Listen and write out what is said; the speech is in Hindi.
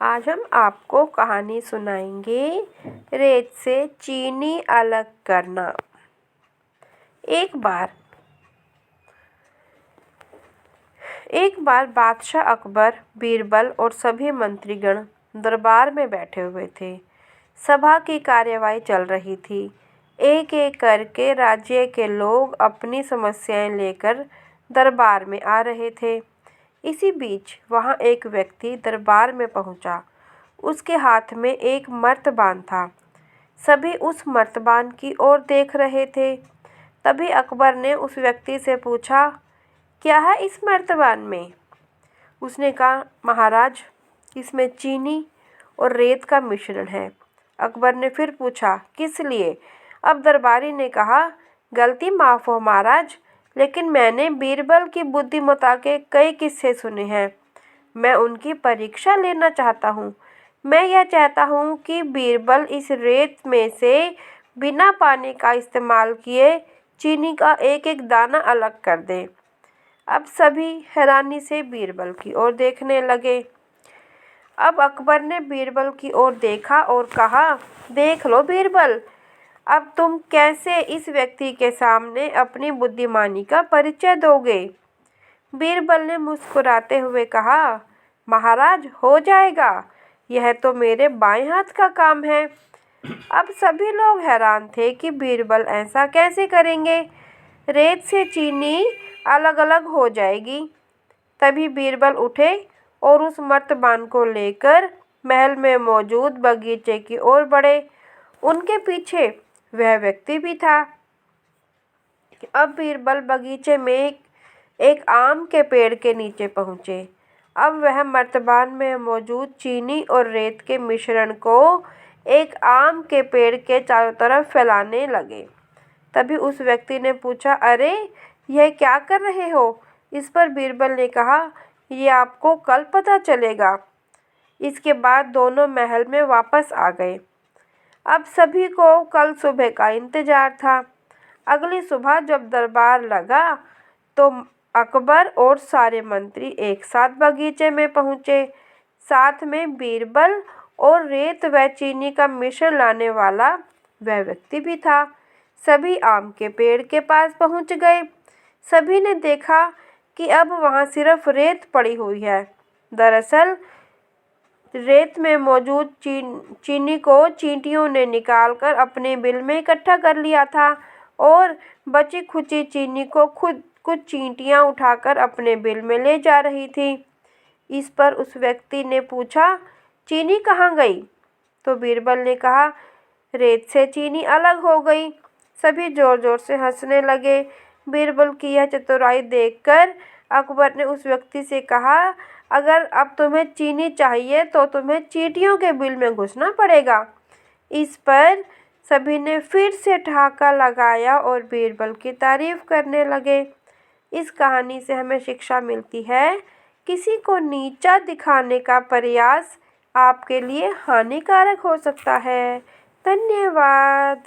आज हम आपको कहानी सुनाएंगे रेत से चीनी अलग करना। एक बार बादशाह अकबर, बीरबल और सभी मंत्रीगण दरबार में बैठे हुए थे। सभा की कार्यवाही चल रही थी। एक एक करके राज्य के लोग अपनी समस्याएं लेकर दरबार में आ रहे थे। इसी बीच वहां एक व्यक्ति दरबार में पहुंचा। उसके हाथ में एक मर्तबान था। सभी उस मर्तबान की ओर देख रहे थे। तभी अकबर ने उस व्यक्ति से पूछा, क्या है इस मर्तबान में? उसने कहा, महाराज, इसमें चीनी और रेत का मिश्रण है। अकबर ने फिर पूछा, किस लिए? अब दरबारी ने कहा, गलती माफ हो महाराज, लेकिन मैंने बीरबल की बुद्धिमत्ता के कई किस्से सुने हैं। मैं उनकी परीक्षा लेना चाहता हूँ। मैं यह चाहता हूँ कि बीरबल इस रेत में से बिना पानी का इस्तेमाल किए चीनी का एक एक दाना अलग कर दे। अब सभी हैरानी से बीरबल की ओर देखने लगे। अब अकबर ने बीरबल की ओर देखा और कहा, देख लो बीरबल, अब तुम कैसे इस व्यक्ति के सामने अपनी बुद्धिमानी का परिचय दोगे? बीरबल ने मुस्कुराते हुए कहा, महाराज, हो जाएगा। यह तो मेरे बाएं हाथ का काम है। अब सभी लोग हैरान थे कि बीरबल ऐसा कैसे करेंगे। रेत से चीनी अलग अलग हो जाएगी। तभी बीरबल उठे और उस मर्तबान को लेकर महल में मौजूद बगीचे की ओर बढ़े। उनके पीछे वह व्यक्ति भी था। अब बीरबल बगीचे में एक आम के पेड़ के नीचे पहुंचे। अब वह मर्तबान में मौजूद चीनी और रेत के मिश्रण को एक आम के पेड़ के चारों तरफ फैलाने लगे। तभी उस व्यक्ति ने पूछा, अरे, यह क्या कर रहे हो? इस पर बीरबल ने कहा, यह आपको कल पता चलेगा। इसके बाद दोनों महल में वापस आ गए। अब सभी को कल सुबह का इंतजार था। अगली सुबह जब दरबार लगा तो अकबर और सारे मंत्री एक साथ बगीचे में पहुंचे। साथ में बीरबल और रेत व चीनी का मिश्रण लाने वाला वह व्यक्ति भी था। सभी आम के पेड़ के पास पहुंच गए। सभी ने देखा कि अब वहां सिर्फ रेत पड़ी हुई है। दरअसल रेत में मौजूद चीनी को चींटियों ने निकालकर अपने बिल में इकट्ठा कर लिया था और बची खुची चीनी को खुद कुछ चींटियां उठाकर अपने बिल में ले जा रही थी। इस पर उस व्यक्ति ने पूछा, चीनी कहाँ गई? तो बीरबल ने कहा, रेत से चीनी अलग हो गई। सभी जोर जोर से हंसने लगे। बीरबल की यह चतुराई देखकर अकबर ने उस व्यक्ति से कहा, अगर अब तुम्हें चीनी चाहिए तो तुम्हें चींटियों के बिल में घुसना पड़ेगा। इस पर सभी ने फिर से ठहाका लगाया और बीरबल की तारीफ करने लगे। इस कहानी से हमें शिक्षा मिलती है, किसी को नीचा दिखाने का प्रयास आपके लिए हानिकारक हो सकता है। धन्यवाद।